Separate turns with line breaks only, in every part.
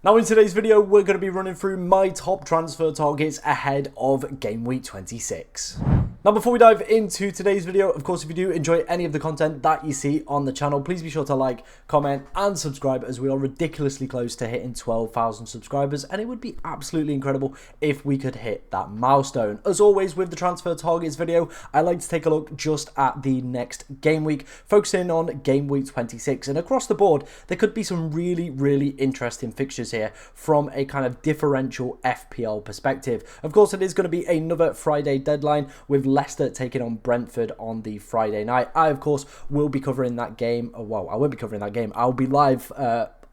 Now in today's video, we're going to be running through my top transfer targets ahead of Game Week 26. Now before we dive into today's video, of course if you do enjoy any of the content that you see on the channel, please be sure to like, comment and subscribe as we are ridiculously close to hitting 12,000 subscribers and it would be absolutely incredible if we could hit that milestone. As always with the transfer targets video, I like to take a look just at the next game week, focusing on Game Week 26, and across the board there could be some really interesting fixtures here from a kind of differential FPL perspective. Of course it is going to be another Friday deadline with Leicester taking on Brentford on the Friday night. I, of course, will be covering that game. Well, I won't be covering that game. I'll be live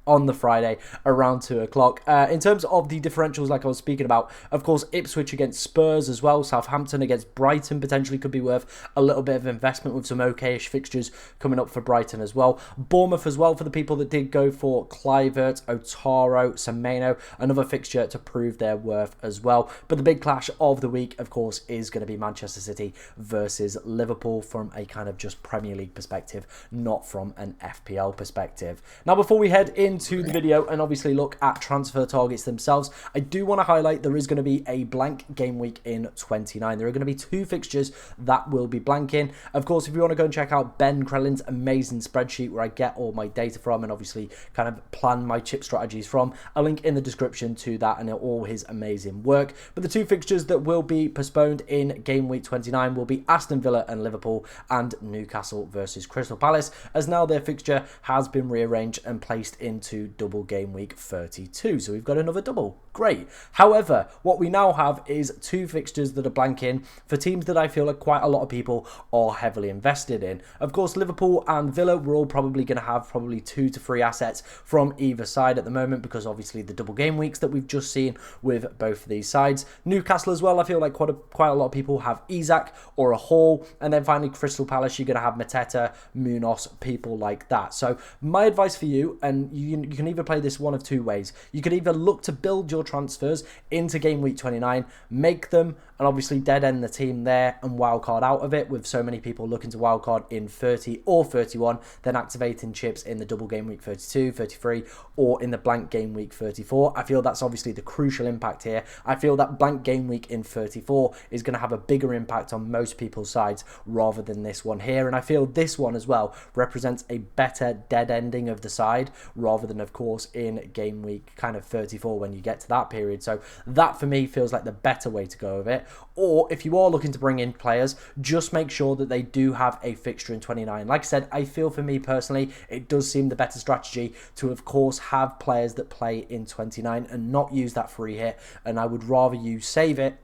on the Friday around 2 o'clock. In terms of the differentials, like I was speaking about, of course, Ipswich against Spurs as well. Southampton against Brighton potentially could be worth a little bit of investment with some okayish fixtures coming up for Brighton as well. Bournemouth as well for the people that did go for Kluivert, Otaro, Semenyo, another fixture to prove their worth as well. But the big clash of the week, of course, is going to be Manchester City versus Liverpool from a kind of just Premier League perspective, not from an FPL perspective. Now, before we head into the video and obviously look at transfer targets themselves, I do want to highlight there is going to be a blank game week in 29. There are going to be two fixtures that will be blanking. Of course, if you want to go and check out Ben Krellin's amazing spreadsheet where I get all my data from and obviously kind of plan my chip strategies from, a link in the description to that and all his amazing work. But the two fixtures that will be postponed in game week 29 will be Aston Villa and Liverpool and Newcastle versus Crystal Palace, as now their fixture has been rearranged and placed into double game week 32. So we've got another double. Great. However, what we now have is two fixtures that are blanking for teams that I feel like quite a lot of people are heavily invested in. Of course, Liverpool and Villa, we're all probably going to have 2 to 3 assets from either side at the moment because obviously the double game weeks that we've just seen with both of these sides. Newcastle as well, I feel like quite a lot of people have Isak or a Hall, and then finally Crystal Palace, you're going to have Mateta, Munoz, people like that. So my advice for you, and you can either play this one of two ways. You could either look to build your transfers into game week 29, make them, and obviously dead end the team there and wildcard out of it with so many people looking to wildcard in 30 or 31, then activating chips in the double game week 32, 33, or in the blank game week 34. I feel that's obviously the crucial impact here. I feel that blank game week in 34 is going to have a bigger impact on most people's sides rather than this one here. And I feel this one as well represents a better dead ending of the side rather than, of course, in game week kind of 34 when you get to that period. So that for me feels like the better way to go with it. Or if you are looking to bring in players, just make sure that they do have a fixture in 29. Like I said, I feel for me personally, it does seem the better strategy to, of course, have players that play in 29 and not use that free hit. And I would rather you save it,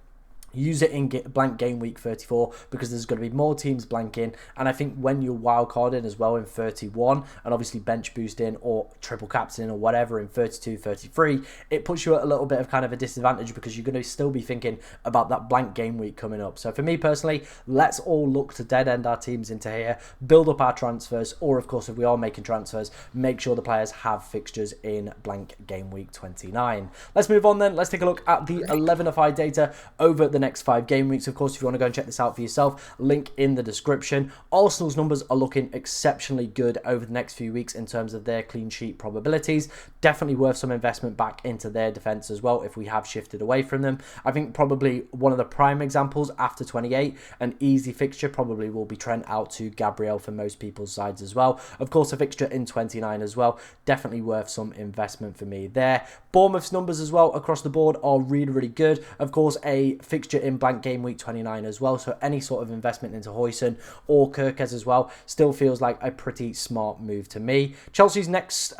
use it in blank game week 34 because there's going to be more teams blanking, and I think when you're wildcarding as well in 31 and obviously bench boosting or triple captain or whatever in 32, 33, it puts you at a little bit of kind of a disadvantage because you're going to still be thinking about that blank game week coming up. So for me personally, let's all look to dead end our teams into here, build up our transfers, or of course if we are making transfers, make sure the players have fixtures in blank game week 29. Let's move on then. Let's take a look at the 11FI data over the next 5 game weeks. Of course, if you want to go and check this out for yourself, link in the description. Arsenal's numbers are looking exceptionally good over the next few weeks in terms of their clean sheet probabilities. Definitely worth some investment back into their defense as well if we have shifted away from them. I think probably one of the prime examples after 28, an easy fixture probably will be Trent out to Gabriel for most people's sides as well. Of course, a fixture in 29 as well, definitely worth some investment for me there. Bournemouth's numbers as well across the board are really good. Of course, a fixture in blank game week 29 as well, so any sort of investment into Huijsen or Kirkes as well still feels like a pretty smart move to me. Chelsea's next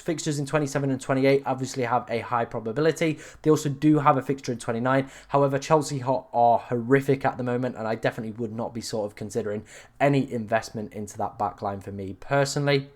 fixtures in 27 and 28 obviously have a high probability. They also do have a fixture in 29. However, Chelsea are horrific at the moment, and I definitely would not be sort of considering any investment into that back line for me personally.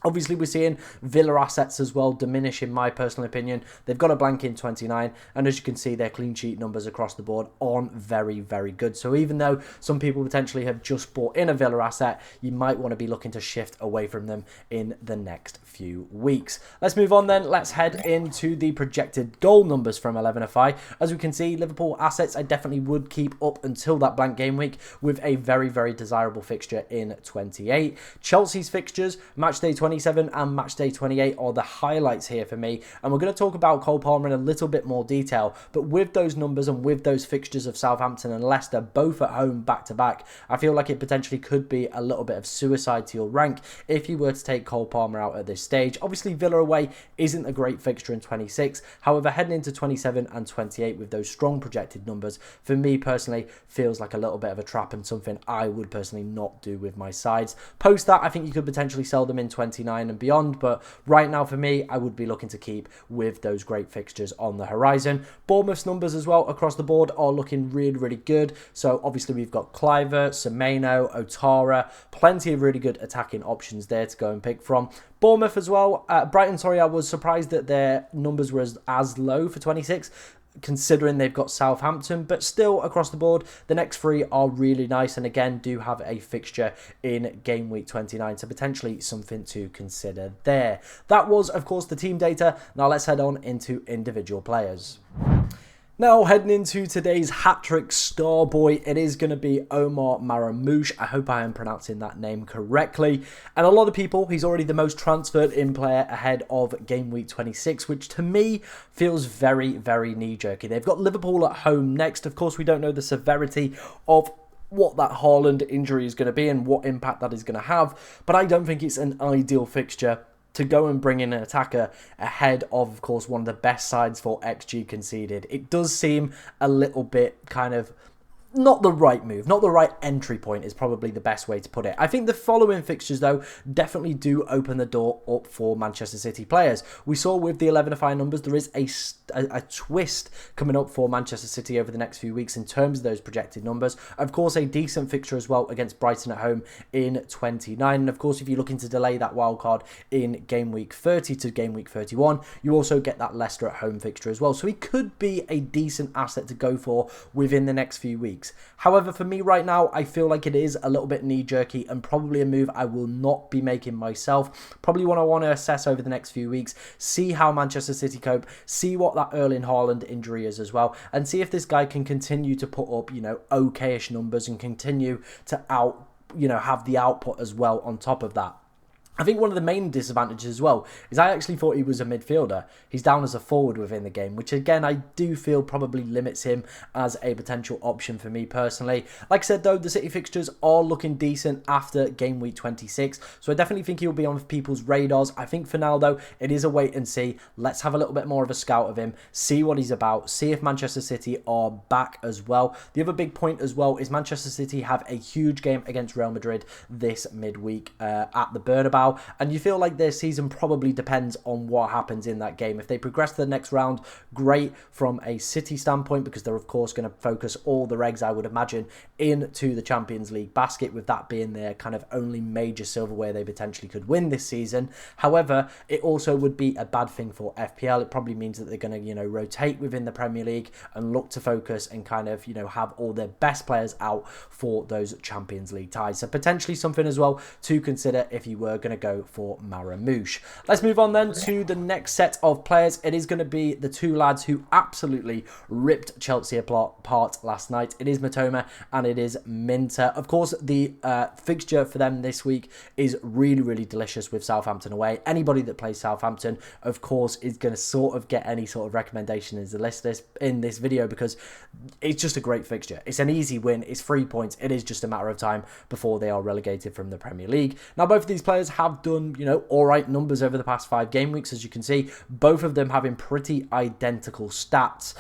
Obviously, we're seeing Villa assets as well diminish, in my personal opinion. They've got a blank in 29, and as you can see, their clean sheet numbers across the board aren't very good. So even though some people potentially have just bought in a Villa asset, you might want to be looking to shift away from them in the next few weeks. Let's move on then. Let's head into the projected goal numbers from 11FI. As we can see, Liverpool assets I definitely would keep up until that blank game week with a very desirable fixture in 28. Chelsea's fixtures, matchday 20 27 and matchday 28 are the highlights here for me, and we're going to talk about Cole Palmer in a little bit more detail. But with those numbers and with those fixtures of Southampton and Leicester both at home back to back, I feel like it potentially could be a little bit of suicide to your rank if you were to take Cole Palmer out at this stage. Obviously Villa away isn't a great fixture in 26, however heading into 27 and 28 with those strong projected numbers, for me personally feels like a little bit of a trap and something I would personally not do with my sides. Post that, I think you could potentially sell them in 29 and beyond, but right now for me I would be looking to keep with those great fixtures on the horizon. Bournemouth's numbers as well across the board are looking really good. So obviously we've got Kluivert, Semenyo, Otara, plenty of really good attacking options there to go and pick from. Bournemouth as well, Brighton, sorry, I was surprised that their numbers were as low for 26, considering they've got Southampton, but still across the board the next three are really nice, and again do have a fixture in game week 29, so potentially something to consider there. That was of course the team data. Now let's head on into individual players. Now, heading into today's hat-trick star boy, it is going to be Omar Marmoush. I hope I am pronouncing that name correctly. And a lot of people, he's already the most transferred in player ahead of game week 26, which to me feels very knee-jerky. They've got Liverpool at home next. Of course, we don't know the severity of what that Haaland injury is going to be and what impact that is going to have, but I don't think it's an ideal fixture to go and bring in an attacker ahead of course, one of the best sides for XG conceded. It does seem a little bit kind of not the right move, not the right entry point is probably the best way to put it. I think the following fixtures, though, definitely do open the door up for Manchester City players. We saw with the 11-5 numbers, there is a twist coming up for Manchester City over the next few weeks in terms of those projected numbers. Of course, a decent fixture as well against Brighton at home in 29. And of course, if you're looking to delay that wildcard in game week 30 to game week 31, you also get that Leicester at home fixture as well. So he could be a decent asset to go for within the next few weeks. However, for me right now, I feel like it is a little bit knee-jerky and probably a move I will not be making myself. Probably what I want to assess over the next few weeks, see how Manchester City cope, see what that Erling Haaland injury is as well, and see if this guy can continue to put up, okay-ish numbers and continue to have the output as well on top of that. I think one of the main disadvantages as well is I actually thought he was a midfielder. He's down as a forward within the game, which again, I do feel probably limits him as a potential option for me personally. Like I said though, the City fixtures are looking decent after game week 26, so I definitely think he'll be on people's radars. I think for now though, it is a wait and see. Let's have a little bit more of a scout of him, see what he's about, see if Manchester City are back as well. The other big point as well is Manchester City have a huge game against Real Madrid this midweek at the Bernabeu. And you feel like their season probably depends on what happens in that game. If they progress to the next round, great from a City standpoint, because they're of course going to focus all their eggs, I would imagine, into the Champions League basket, with that being their kind of only major silverware they potentially could win this season. However, it also would be a bad thing for FPL. It probably means that they're going to, rotate within the Premier League and look to focus and kind of, have all their best players out for those Champions League ties. So potentially something as well to consider if you were going to go for Marmoush. Let's move on then to the next set of players. It is going to be the two lads who absolutely ripped Chelsea apart last night. It is Mitoma and it is Minteh. Of course, the fixture for them this week is really delicious with Southampton away. Anybody that plays Southampton, of course, is going to sort of get any sort of recommendation in this video, because it's just a great fixture. It's an easy win. It's 3 points. It is just a matter of time before they are relegated from the Premier League. Now, both of these players have done, all right numbers over the past 5 game weeks, as you can see. Both of them having pretty identical stats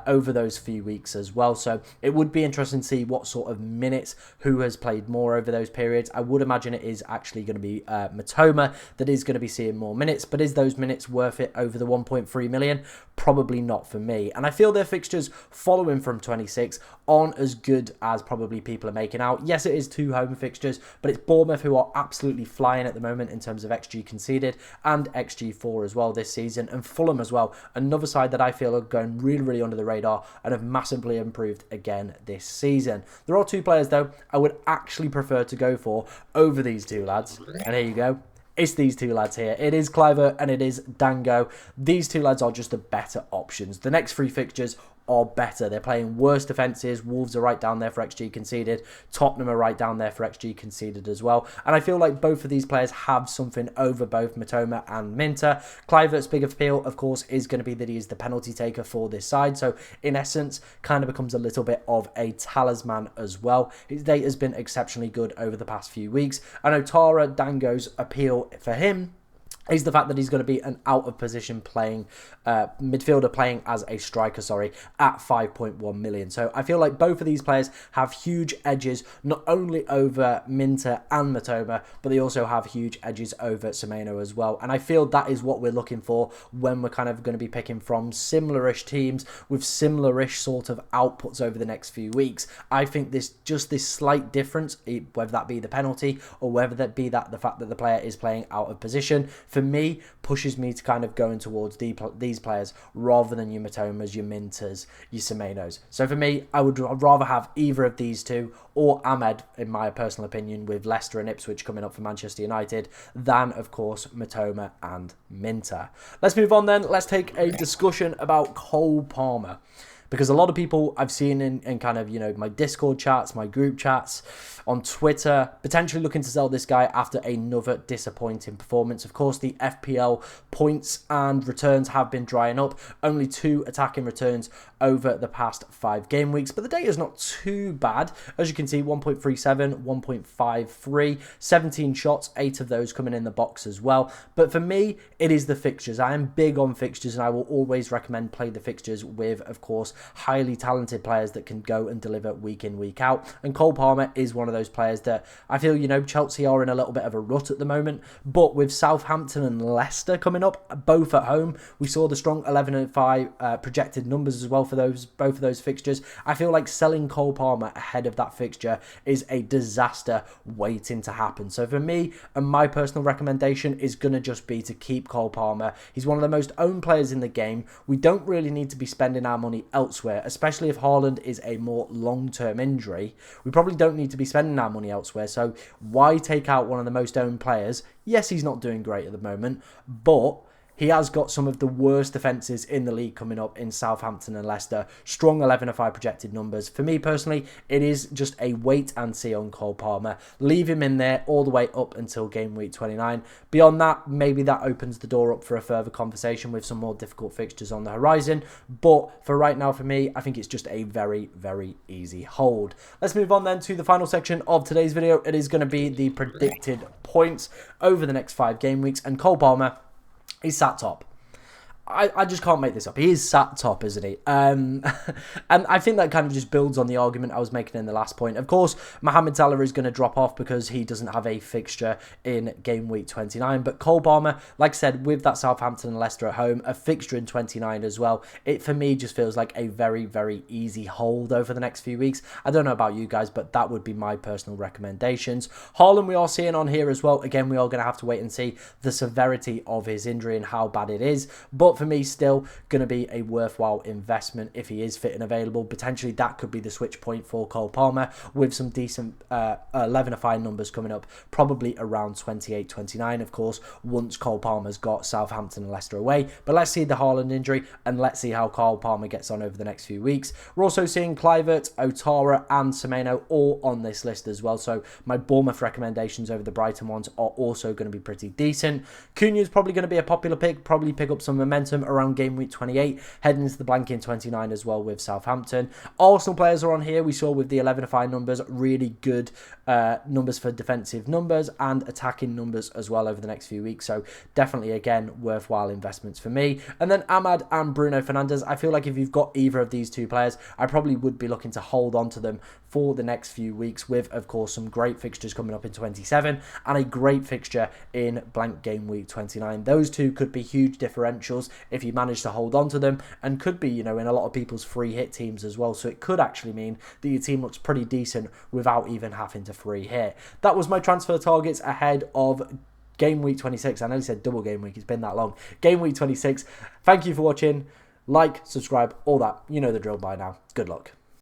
over those few weeks as well. So it would be interesting to see what sort of minutes, who has played more over those periods. I would imagine it is actually going to be Mitoma that is going to be seeing more minutes, but is those minutes worth it over the 1.3 million? Probably not for me. And I feel their fixtures following from 26 aren't as good as probably people are making out. Yes, it is 2 home fixtures, but it's Bournemouth who are absolutely flying at the moment in terms of XG conceded and XG4 as well this season, and Fulham as well, another side that I feel are going really under the radar and have massively improved again this season. There are 2 players though I would actually prefer to go for over these 2 lads, and here you go. It's these 2 lads here. It is Kluivert and it is Dango. These 2 lads are just the better options. The next 3 fixtures are better. They're playing worse defences. Wolves are right down there for XG conceded. Tottenham are right down there for XG conceded as well. And I feel like both of these players have something over both Mitoma and Minteh. Kluivert's big appeal, of course, is going to be that he is the penalty taker for this side. So in essence, kind of becomes a little bit of a talisman as well. His data has been exceptionally good over the past few weeks. And Kluivert Dango's appeal for him is the fact that he's going to be an out-of-position playing midfielder playing as a striker, at 5.1 million. So I feel like both of these players have huge edges, not only over Minteh and Mitoma, but they also have huge edges over Semenyo as well. And I feel that is what we're looking for when we're kind of going to be picking from similar-ish teams with similar-ish sort of outputs over the next few weeks. I think this slight difference, whether that be the penalty or whether that be the fact that the player is playing out of position, for me, pushes me to kind of going towards these players rather than your Mitomas, your Minters, your Semenyos. So for me, I would rather have either of these two or Ahmed, in my personal opinion, with Leicester and Ipswich coming up for Manchester United, than, of course, Mitoma and Minteh. Let's move on then. Let's take a discussion about Cole Palmer. Because a lot of people I've seen in kind of, my Discord chats, my group chats, on Twitter, potentially looking to sell this guy after another disappointing performance. Of course, the FPL points and returns have been drying up. Only 2 attacking returns over the past 5 game weeks, but the data is not too bad. As you can see, 1.37, 1.53, 17 shots, 8 of those coming in the box as well. But for me, it is the fixtures. I am big on fixtures, and I will always recommend play the fixtures with, of course, highly talented players that can go and deliver week in, week out. And Cole Palmer is one of those players that I feel, Chelsea are in a little bit of a rut at the moment, but with Southampton and Leicester coming up, both at home, we saw the strong 11-5 projected numbers as well for both of those fixtures. I feel like selling Cole Palmer ahead of that fixture is a disaster waiting to happen. So for me, and my personal recommendation is going to just be to keep Cole Palmer. He's one of the most owned players in the game. We don't really need to be spending our money elsewhere, especially if Haaland is a more long-term injury. We probably don't need to be spending our money elsewhere, so why take out one of the most owned players? Yes, he's not doing great at the moment, but he has got some of the worst defences in the league coming up in Southampton and Leicester. Strong 11-5 projected numbers. For me personally, it is just a wait and see on Cole Palmer. Leave him in there all the way up until game week 29. Beyond that, maybe that opens the door up for a further conversation with some more difficult fixtures on the horizon. But for right now, for me, I think it's just a very, very easy hold. Let's move on then to the final section of today's video. It is going to be the predicted points over the next 5 game weeks. And Cole Palmer, he's sat top. I just can't make this up. He is sat top, isn't he? And I think that kind of just builds on the argument I was making in the last point. Of course, Mohamed Salah is going to drop off because he doesn't have a fixture in game week 29. But Cole Palmer, like I said, with that Southampton and Leicester at home, a fixture in 29 as well, it for me just feels like a very, very easy hold over the next few weeks. I don't know about you guys, but that would be my personal recommendations. Haaland we are seeing on here as well. Again, we are going to have to wait and see the severity of his injury and how bad it is. But for me, still going to be a worthwhile investment if he is fit and available. Potentially that could be the switch point for Cole Palmer with some decent 11-5 numbers coming up, probably around 28-29, of course, once Cole Palmer's got Southampton and Leicester away. But let's see the Haaland injury and let's see how Cole Palmer gets on over the next few weeks. We're also seeing Kluivert, Otara and Semenyo all on this list as well. So my Bournemouth recommendations over the Brighton ones are also going to be pretty decent. Cunha is probably going to be a popular pick, probably pick up some momentum around game week 28, heading into the blank in 29 as well with Southampton. Arsenal players are on here. We saw with the 11-5 numbers, really good numbers for defensive numbers and attacking numbers as well over the next few weeks. So definitely, again, worthwhile investments for me. And then Ahmad and Bruno Fernandes, I feel like if you've got either of these two players, I probably would be looking to hold on to them for the next few weeks with, of course, some great fixtures coming up in 27 and a great fixture in blank game week 29. Those two could be huge differentials if you manage to hold on to them, and could be, in a lot of people's free hit teams as well. So it could actually mean that your team looks pretty decent without even having to free hit. That was my transfer targets ahead of game week 26. I nearly said double game week. It's been that long. Game week 26. Thank you for watching. Like, subscribe, all that. You know the drill by now. Good luck.